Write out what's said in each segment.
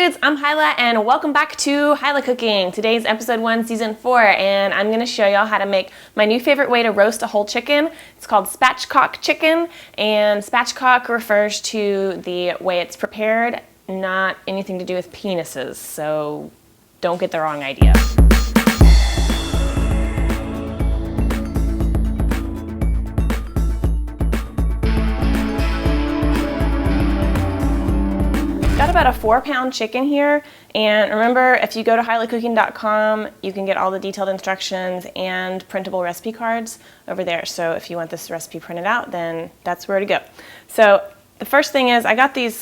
dudes, I'm Hilah and welcome back to Hilah Cooking. Today's episode 1, season 4, and I'm going to show y'all how to make my new favorite way to roast a whole chicken. It's called Spatchcock chicken, and Spatchcock refers to the way it's prepared, not anything to do with penises, so don't get the wrong idea. Got about a 4-pound chicken here, and remember, if you go to HilahCooking.com, you can get all the detailed instructions and printable recipe cards over there. So if you want this recipe printed out, then that's where to go. So the first thing is I got these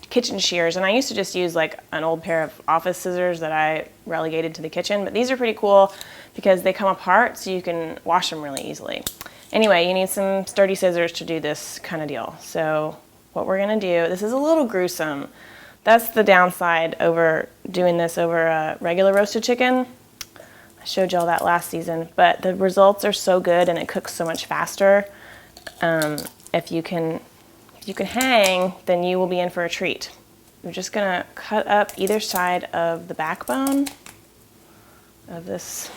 kitchen shears, and I used to just use like an old pair of office scissors that I relegated to the kitchen, but these are pretty cool because they come apart so you can wash them really easily. Anyway, you need some sturdy scissors to do this kind of deal. So what we're gonna do, this is a little gruesome. That's the downside over doing this over a regular roasted chicken. I showed y'all that last season, but the results are so good and it cooks so much faster. If you can hang, then you will be in for a treat. We're just gonna cut up either side of the backbone of this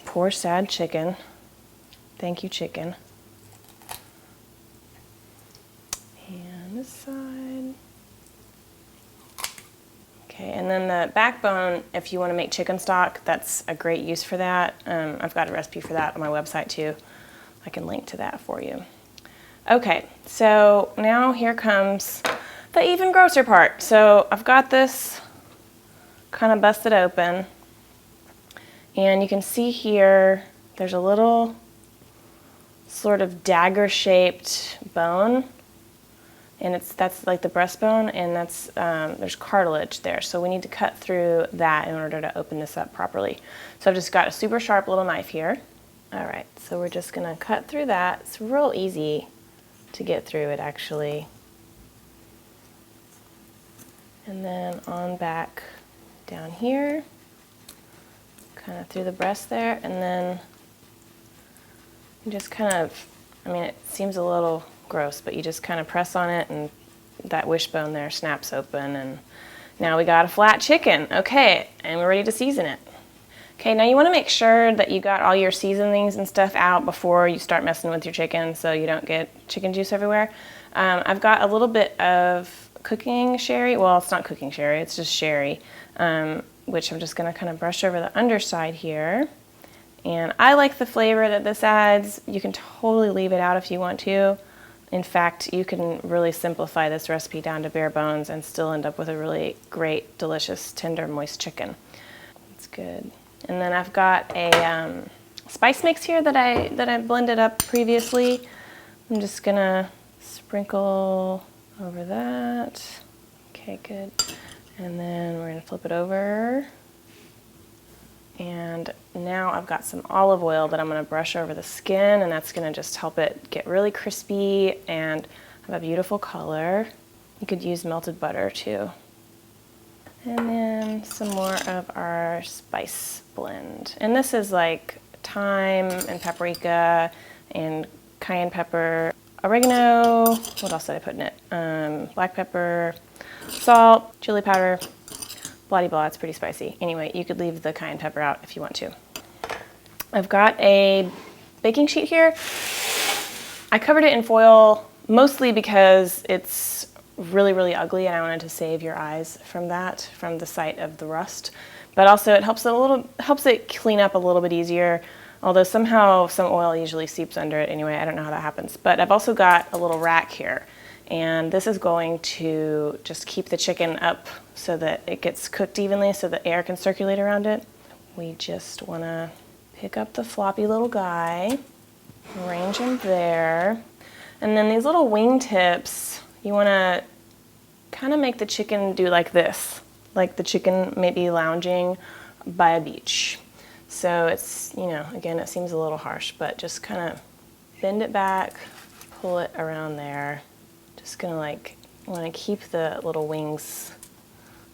poor sad chicken. Thank you, chicken. And this side. Okay, and then the backbone, if you want to make chicken stock, that's a great use for that. I've got a recipe for that on my website too. I can link to that for you. Okay, so now here comes the even grosser part. So I've got this kind of busted open, and you can see here there's a little sort of dagger-shaped bone. And that's like the breastbone, and that's there's cartilage there. So we need to cut through that in order to open this up properly. So I've just got a super sharp little knife here. All right, so we're just gonna cut through that. It's real easy to get through it actually. And then on back down here, kind of through the breast there, and then just kind of, I mean, it seems a little gross, but you just kind of press on it and that wishbone there snaps open, and now we got a flat chicken. Okay, and we're ready to season it. Okay, now you want to make sure that you got all your seasonings and stuff out before you start messing with your chicken so you don't get chicken juice everywhere. I've got a little bit of cooking sherry. Well, it's not cooking sherry, it's just sherry, which I'm just going to kind of brush over the underside here. And I like the flavor that this adds. You can totally leave it out if you want to. In fact, you can really simplify this recipe down to bare bones and still end up with a really great, delicious, tender, moist chicken. That's good. And then I've got a spice mix here that I blended up previously. I'm just gonna sprinkle over that. Okay, good. And then we're gonna flip it over. And now I've got some olive oil that I'm going to brush over the skin, and that's going to just help it get really crispy and have a beautiful color. You could use melted butter too. And then some more of our spice blend. And this is like thyme and paprika and cayenne pepper, oregano, what else did I put in it? Black pepper, salt, chili powder. Bloody blah, it's pretty spicy. Anyway, you could leave the cayenne pepper out if you want to. I've got a baking sheet here. I covered it in foil mostly because it's really, really ugly and I wanted to save your eyes from that, from the sight of the rust. But also it helps it clean up a little bit easier, although somehow some oil usually seeps under it anyway. I don't know how that happens. But I've also got a little rack here. And this is going to just keep the chicken up so that it gets cooked evenly so the air can circulate around it. We just want to pick up the floppy little guy, arrange him there. And then these little wing tips, you want to kind of make the chicken do like this, like the chicken may be lounging by a beach. So it's, you know, again, it seems a little harsh, but just kind of bend it back, pull it around there. Just gonna want to keep the little wings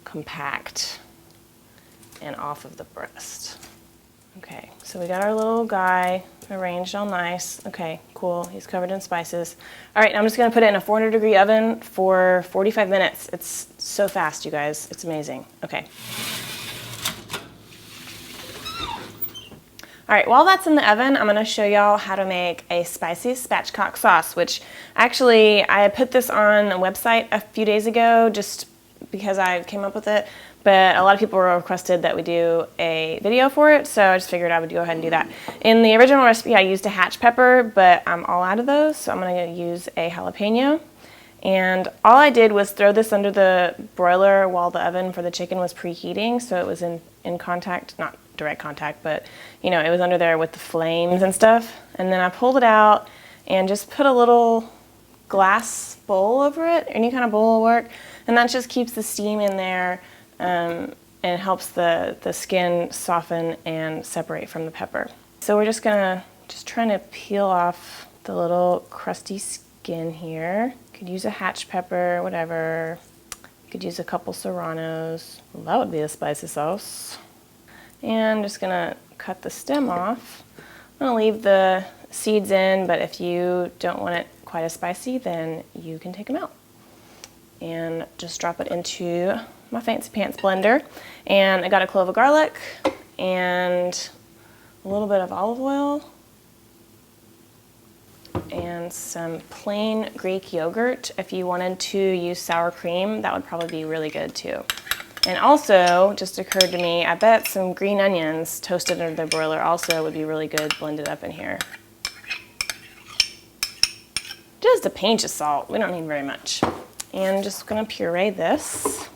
compact and off of the breast. Okay, so we got our little guy arranged all nice. Okay, cool. He's covered in spices. All right, I'm just gonna put it in a 400-degree oven for 45 minutes. It's so fast, you guys. It's amazing. Okay. All right, while that's in the oven, I'm gonna show y'all how to make a spicy spatchcock sauce, which actually I put this on a website a few days ago just because I came up with it, but a lot of people requested that we do a video for it, so I just figured I would go ahead and do that. In the original recipe, I used a hatch pepper, but I'm all out of those, so I'm gonna use a jalapeno. And all I did was throw this under the broiler while the oven for the chicken was preheating, so it was in contact, not direct contact, but you know, it was under there with the flames and stuff. And then I pulled it out and just put a little glass bowl over it, any kind of bowl will work, and that just keeps the steam in there and helps the skin soften and separate from the pepper. So we're just trying to peel off the little crusty skin here. Could use a hatch pepper, whatever. You could use a couple serranos. Well, that would be a spicy sauce. And I'm just gonna cut the stem off. I'm gonna leave the seeds in, but if you don't want it quite as spicy, then you can take them out. And just drop it into my fancy pants blender. And I got a clove of garlic and a little bit of olive oil and some plain Greek yogurt. If you wanted to use sour cream, that would probably be really good too. And also, just occurred to me, I bet some green onions toasted under the broiler also would be really good blended up in here. Just a pinch of salt, we don't need very much. And I'm just gonna puree this.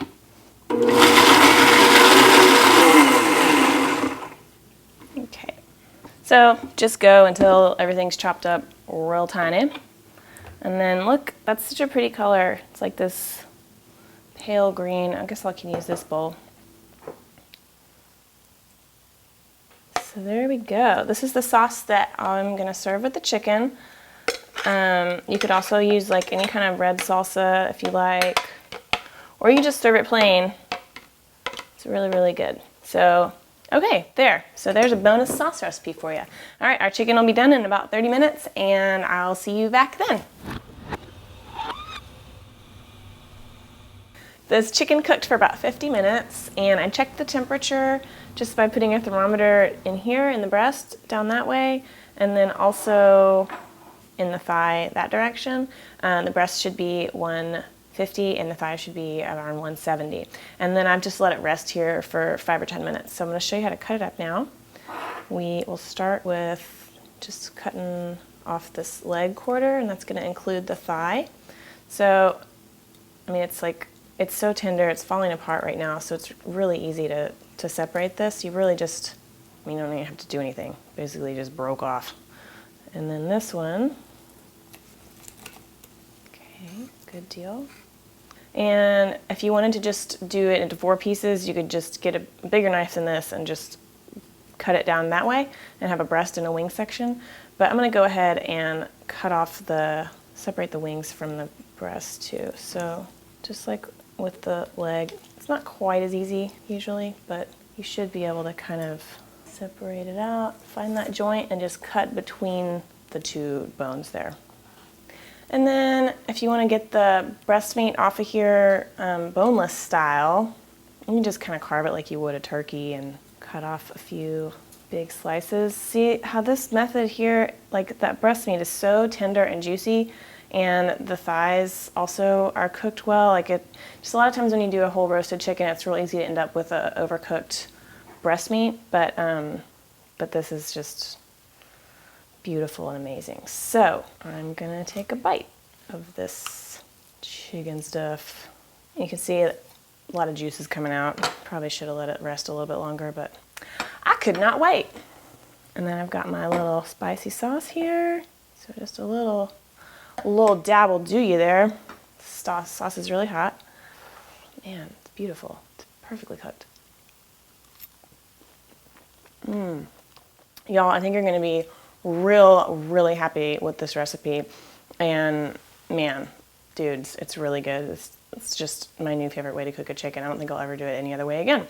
Okay, so just go until everything's chopped up real tiny. And then look, that's such a pretty color. It's like this pale green. I guess I can use this bowl. So there we go. This is the sauce that I'm gonna serve with the chicken. You could also use like any kind of red salsa if you like, or you just serve it plain. It's really, really good. So, okay, there. So there's a bonus sauce recipe for you. All right, our chicken will be done in about 30 minutes and I'll see you back then. This chicken cooked for about 50 minutes and I checked the temperature just by putting a thermometer in here in the breast down that way, and then also in the thigh that direction. The breast should be 150 and the thigh should be around 170. And then I've just let it rest here for 5 or 10 minutes. So I'm going to show you how to cut it up now. We will start with just cutting off this leg quarter, and that's going to include the thigh. So, I mean, it's so tender, it's falling apart right now, so it's really easy to separate this. You really just, I mean, you don't even have to do anything. Basically just broke off. And then this one, okay, good deal. And if you wanted to just do it into 4 pieces, you could just get a bigger knife than this and just cut it down that way and have a breast and a wing section. But I'm gonna go ahead and cut off separate the wings from the breast too. So just like with the leg, it's not quite as easy usually, but you should be able to kind of separate it out, find that joint, and just cut between the 2 bones there. And then if you want to get the breast meat off of here boneless style, you can just kind of carve it like you would a turkey and cut off a few big slices. See how this method here, like that breast meat is so tender and juicy, and the thighs also are cooked well. Like just a lot of times when you do a whole roasted chicken, it's real easy to end up with a overcooked breast meat, but this is just beautiful and amazing. So I'm gonna take a bite of this chicken stuff. You can see a lot of juices coming out. Probably should have let it rest a little bit longer, but I could not wait. And then I've got my little spicy sauce here. So just a little dab will do you there. Sauce is really hot. Man, it's beautiful. It's perfectly cooked. Y'all, I think you're gonna be really happy with this recipe. And man, dudes, it's really good. it's just my new favorite way to cook a chicken. I don't think I'll ever do it any other way again.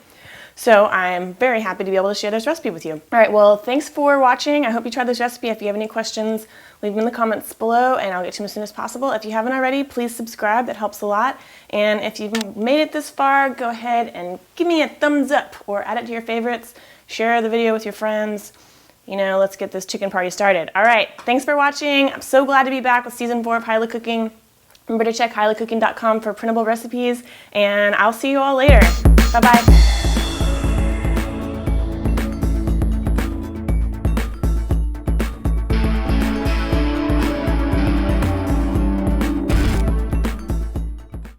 So I'm very happy to be able to share this recipe with you. All right, well, thanks for watching. I hope you tried this recipe. If you have any questions, leave them in the comments below and I'll get to them as soon as possible. If you haven't already, please subscribe. That helps a lot. And if you've made it this far, go ahead and give me a thumbs up or add it to your favorites. Share the video with your friends. You know, let's get this chicken party started. All right, thanks for watching. I'm so glad to be back with season 4 of Hilah Cooking. Remember to check hilahcooking.com for printable recipes, and I'll see you all later. Bye-bye.